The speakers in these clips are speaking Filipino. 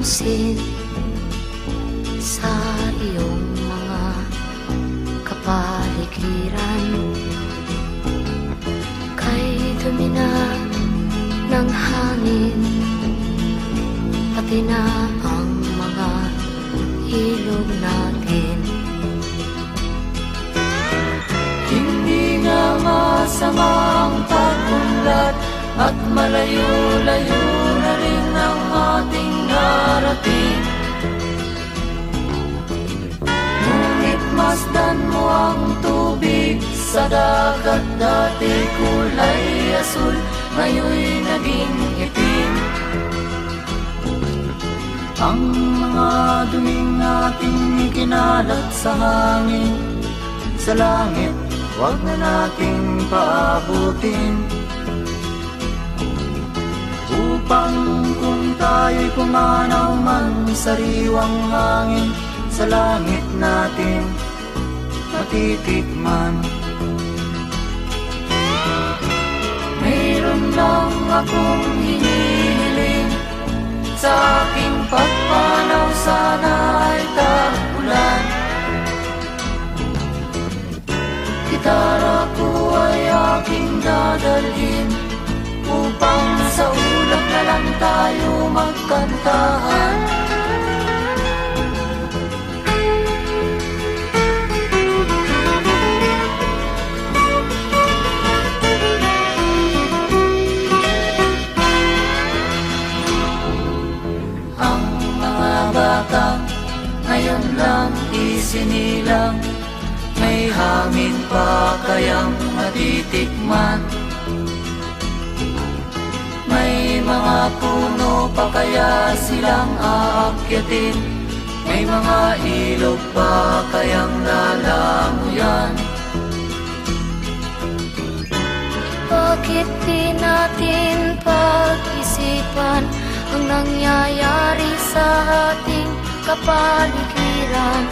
pansin sa iyong mga kapaligiran. Kay dumi na ng hangin, pati na ang mga ilog natin. Hindi nga masama ang pag-unlad at malayo-layo na rin ang ating narating. Ngunit masdan mo ang tubig sa dagat, dati kulay asul, ngayon'y naging itim. Ang mga duming ating ikinalat sa hangin, sa langit, huwag na nating paabutin. Upang kung tayo'y pumanaw man sa sariwang hangin, sa langit natin matitikman. Mayroon lang akong hinihiling, sa aking pagpanaw sana ay tag-ulan. Gitara ko ay aking dadalhin, upang sa ulap na lang tayo magkantahan. Ang mga bata ngayon lang isinilang, may hangin pa kayang matitikman. May mga puno pa kaya silang aakyatin, may mga ilog pa kayang lalanguyan. Bakit di natin pag-isipan ang nangyayari sa ating kapaligiran?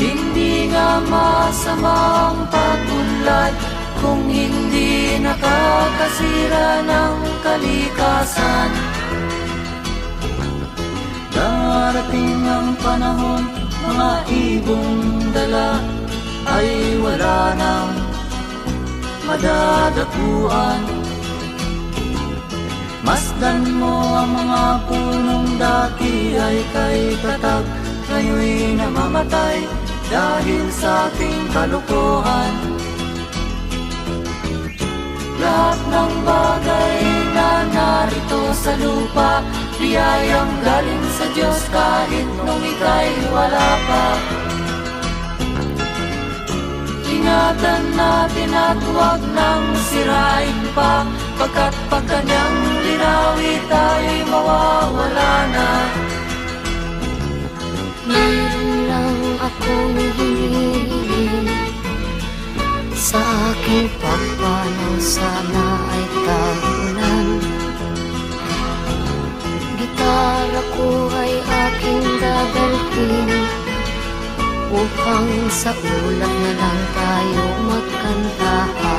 Hindi nga masama ang pag-unlad kung hindi nakakasira ng kalikasan. Darating ang panahon, mga ibong dala ay wala nang madadapuan. Masdan mo ang mga punong dati ay kay tatag, ngayon'y namamatay dahil sa ating kalukuhan. Lahat ng bagay na narito sa lupa, biyayang galing sa Diyos kahit nung ika'y wala pa. Ingatan natin at huwag nang sirain pa, pagkat pag kanyang linawi tayo'y mawawala na. Mayroon lang akong hinihiling, sa aking pagpanaw sana ay tag-ulan. Gitara ko ay aking dadalhin, upang sa ulap na lang tayo magkantahan.